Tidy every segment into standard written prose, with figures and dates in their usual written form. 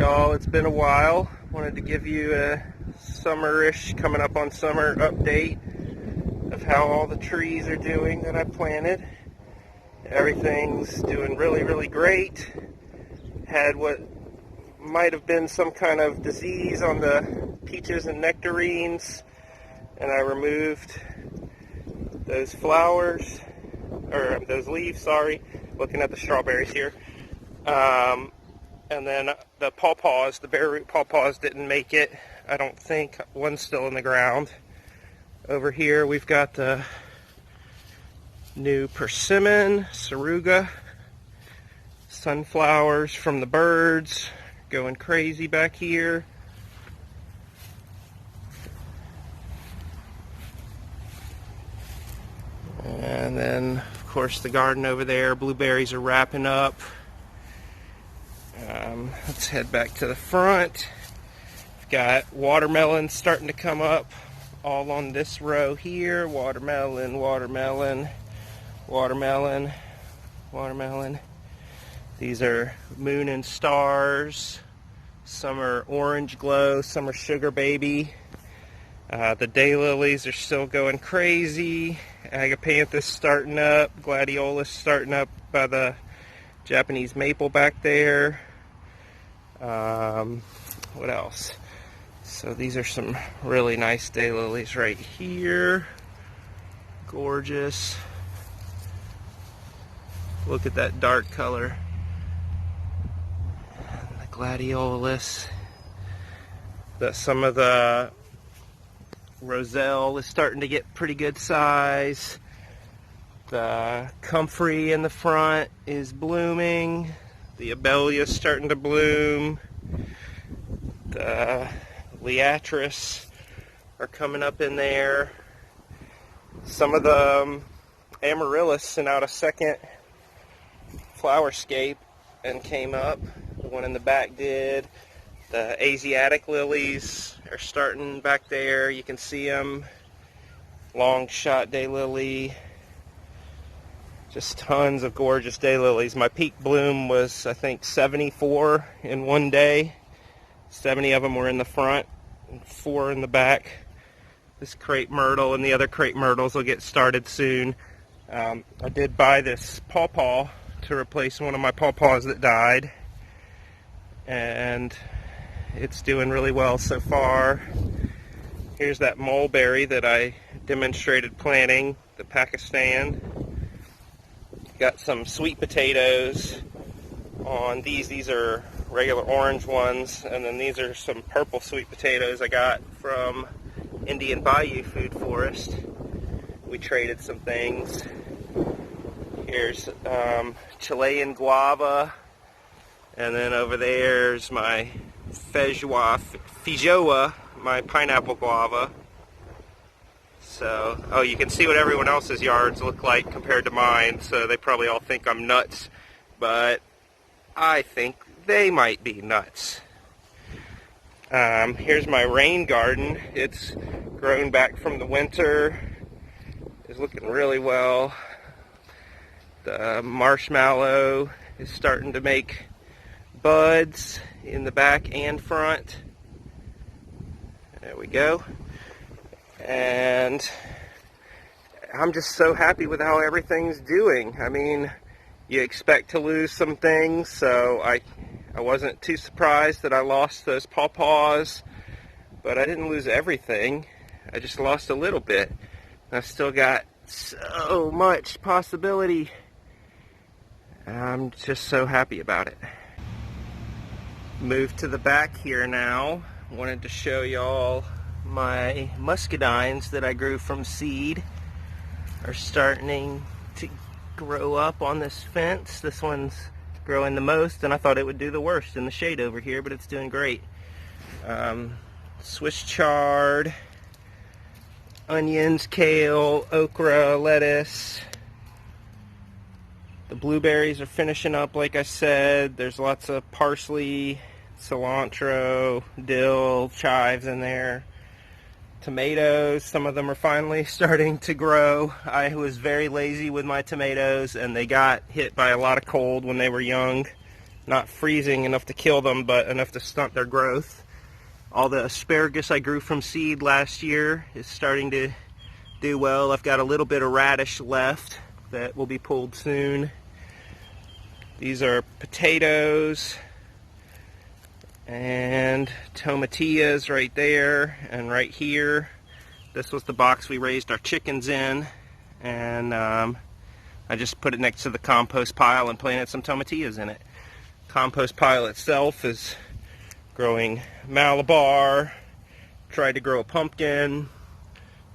y'all? It's been a while. Wanted to give you a summer-ish, coming up on summer update of how all the trees are doing that I planted. Everything's doing really, really great. Had what might have been some kind of disease on the peaches and nectarines, and I removed those flowers, or those leaves, sorry. Looking at the strawberries here. And then the pawpaws, the bare root pawpaws didn't make it. I don't think. One's still in the ground. Over here we've got the new persimmon, saruga, sunflowers from the birds, going crazy back here. And then, of course, the garden over there, blueberries are wrapping up. Let's head back to the front. We've got watermelons starting to come up all on this row here. Watermelon, watermelon, watermelon, watermelon. These are moon and stars. Some are orange glow, some are sugar baby. The daylilies are still going crazy. Agapanthus starting up. Gladiolus starting up by the Japanese maple back there. What else? So these are some really nice daylilies right here. Gorgeous. Look at that dark color. The gladiolus. Some of the roselle is starting to get pretty good size. The comfrey in the front is blooming. The abellia is starting to bloom. The liatris are coming up in there. Some of the amaryllis sent out a second flower scape and came up. The one in the back did. The Asiatic lilies are starting back there. You can see them. Long shot daylily. Just tons of gorgeous daylilies. My peak bloom was, I think, 74 in one day. 70 of them were in the front and 4 in the back. This crepe myrtle and the other crepe myrtles will get started soon. I did buy this pawpaw to replace one of my pawpaws that died. And it's doing really well so far. Here's that mulberry that I demonstrated planting, the Pakistan. Got some sweet potatoes on these. These are regular orange ones, and then these are some purple sweet potatoes I got from Indian Bayou Food Forest. We traded some things. Here's Chilean guava, and then over there's my feijoa, my pineapple guava. So, oh, you can see what everyone else's yards look like compared to mine, so they probably all think I'm nuts, but I think they might be nuts. Here's my rain garden. It's grown back from the winter. It's looking really well. The marshmallow is starting to make buds in the back and front. There we go. And I'm just so happy with how everything's doing. I mean, you expect to lose some things, so I wasn't too surprised that I lost those pawpaws, but I didn't lose everything. I just lost a little bit. I've still got so much possibility. I'm just so happy about it. Move to the back here now. Wanted to show y'all my muscadines that I grew from seed are starting to grow up on this fence. This one's growing the most, and I thought it would do the worst in the shade over here, but it's doing great. Swiss chard, onions, kale, okra, lettuce. The blueberries are finishing up, like I said. There's lots of parsley, cilantro, dill, chives in there. Tomatoes, some of them are finally starting to grow. I was very lazy with my tomatoes, and they got hit by a lot of cold when they were young. Not freezing enough to kill them, but enough to stunt their growth. All the asparagus I grew from seed last year is starting to do well. I've got a little bit of radish left that will be pulled soon. These are potatoes and tomatillas right there and right here. This was the box we raised our chickens in, and I just put it next to the compost pile and planted some tomatillas in it. Compost pile itself is growing Malabar, tried to grow a pumpkin,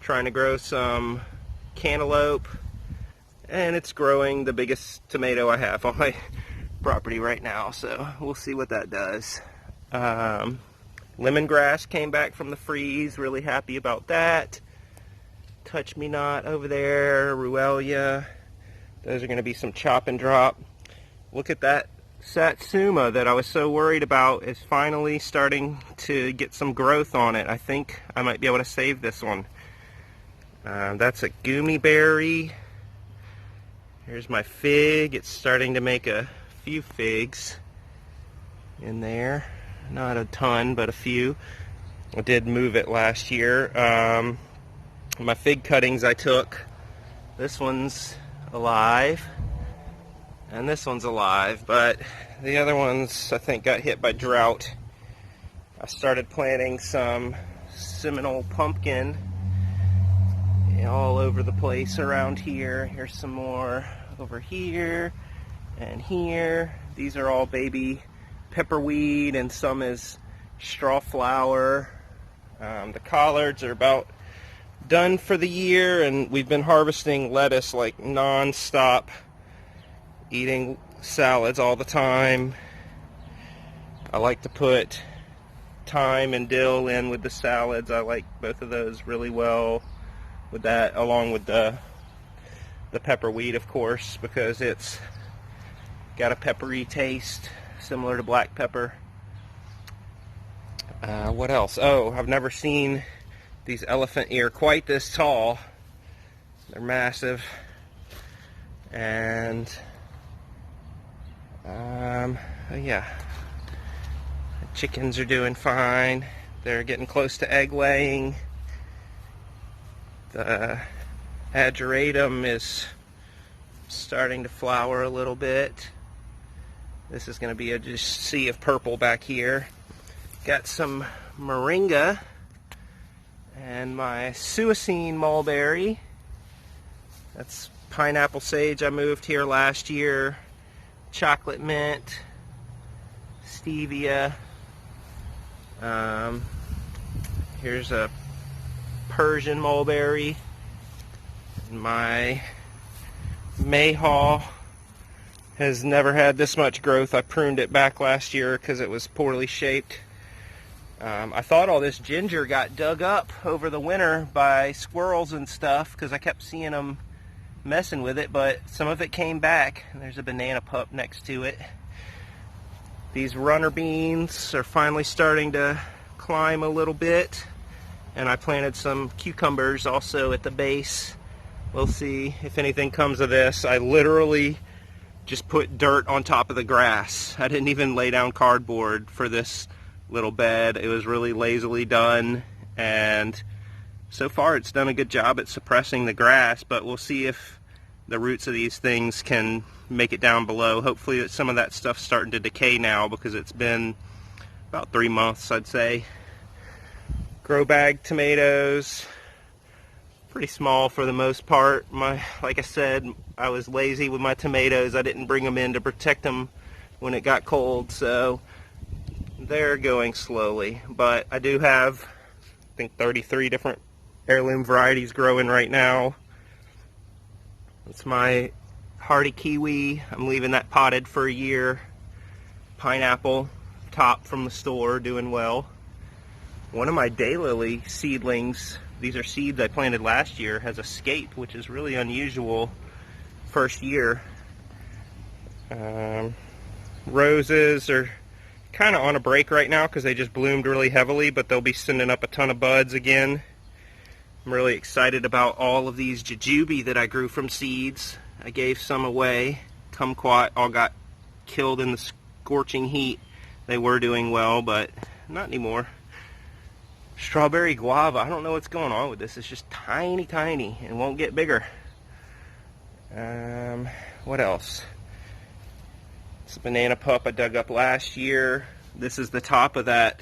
trying to grow some cantaloupe, and it's growing the biggest tomato I have on my property right now, so we'll see what that does. Lemongrass came back from the freeze, really happy about that. Touch Me Not over there, Ruellia. Those are going to be some chop and drop. Look at that Satsuma that I was so worried about is finally starting to get some growth on it. I think I might be able to save this one. That's a Goomy Berry. Here's my fig. It's starting to make a few figs in there. Not a ton, but a few. I did move it last year. My fig cuttings I took. This one's alive. And this one's alive, but the other ones I think got hit by drought. I started planting some Seminole pumpkin all over the place around here. Here's some more over here and here. These are all baby pepperweed, and some is straw flower. The collards are about done for the year, and we've been harvesting lettuce like non-stop, eating salads all the time. I like to put thyme and dill in with the salads. I like both of those really well with that, along with the pepperweed, of course, because it's got a peppery taste similar to black pepper. What else? Oh, I've never seen these elephant ear quite this tall. They're massive. And yeah, the chickens are doing fine. They're getting close to egg laying. The ageratum is starting to flower a little bit. This is going to be a just sea of purple back here. Got some moringa and my suicine mulberry. That's pineapple sage I moved here last year. Chocolate mint, stevia. Here's a Persian mulberry. My mayhaw has never had this much growth. I pruned it back last year because it was poorly shaped. I thought all this ginger got dug up over the winter by squirrels and stuff because I kept seeing them messing with it, but some of it came back. There's a banana pup next to it. These runner beans are finally starting to climb a little bit, and I planted some cucumbers also at the base. We'll see if anything comes of this. I literally just put dirt on top of the grass. I didn't even lay down cardboard for this little bed. It was really lazily done, and so far it's done a good job at suppressing the grass, but we'll see if the roots of these things can make it down below. Hopefully some of that stuff's starting to decay now because it's been about 3 months, I'd say. Grow bag tomatoes, pretty small for the most part. Like I said, I was lazy with my tomatoes. I didn't bring them in to protect them when it got cold, so they're going slowly. But I do have, I think, 33 different heirloom varieties growing right now. It's my hardy kiwi. I'm leaving that potted for a year. Pineapple, top from the store, doing well. One of my daylily seedlings, these are seeds I planted last year, has a scape, which is really unusual first year. Roses are kind of on a break right now because they just bloomed really heavily, but they'll be sending up a ton of buds again. I'm really excited about all of these jujube that I grew from seeds. I gave some away. Kumquat all got killed in the scorching heat, they were doing well, but not anymore. Strawberry guava, I don't know what's going on with this. It's just tiny, tiny, and won't get bigger. What else? It's a banana pup I dug up last year. This is the top of that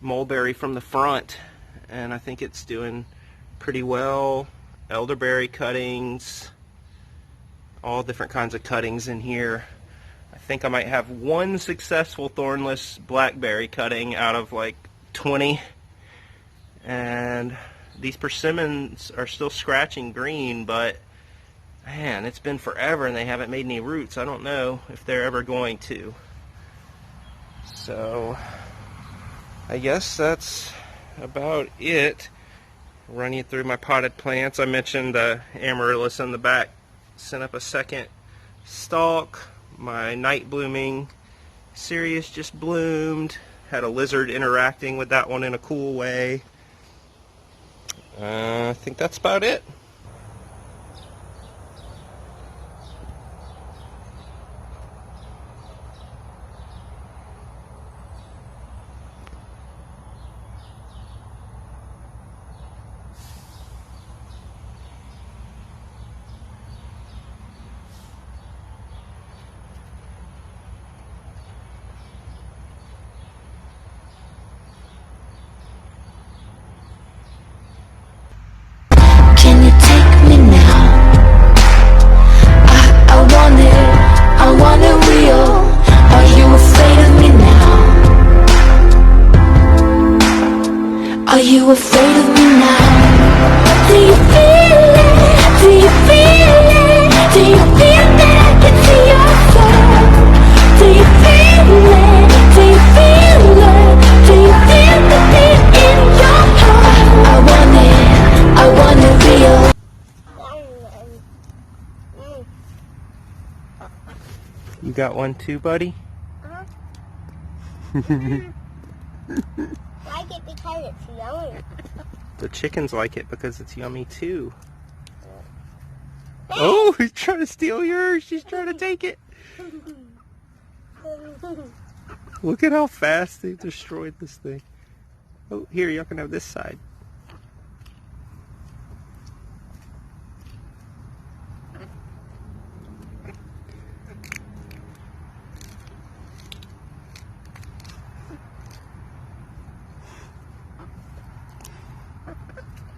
mulberry from the front, and I think it's doing pretty well. Elderberry cuttings, all different kinds of cuttings in here. I think I might have one successful thornless blackberry cutting out of like 20. And these persimmons are still scratching green, but man, it's been forever and they haven't made any roots. I don't know if they're ever going to. So I guess that's about it. Running through my potted plants. I mentioned the amaryllis in the back sent up a second stalk. My night blooming Sirius just bloomed. Had a lizard interacting with that one in a cool way. I think that's about it. Are you afraid of me now? Do you feel it? Do you feel it? Do you feel that I can see your soul? Do you feel it? Do you feel it? Do you feel the beat in your heart? I want it real. You got one too, buddy? Like it because it's yummy. The chickens like it because it's yummy too. Oh, he's trying to steal yours. She's trying to take it. Look at how fast they destroyed this thing. Oh, here, y'all can have this side.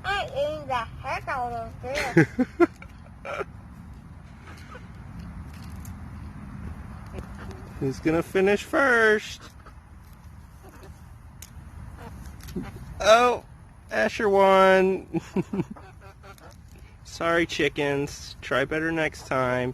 I'm eating the heck out of this. Who's gonna finish first? Oh, Asher won. Sorry, chickens. Try better next time.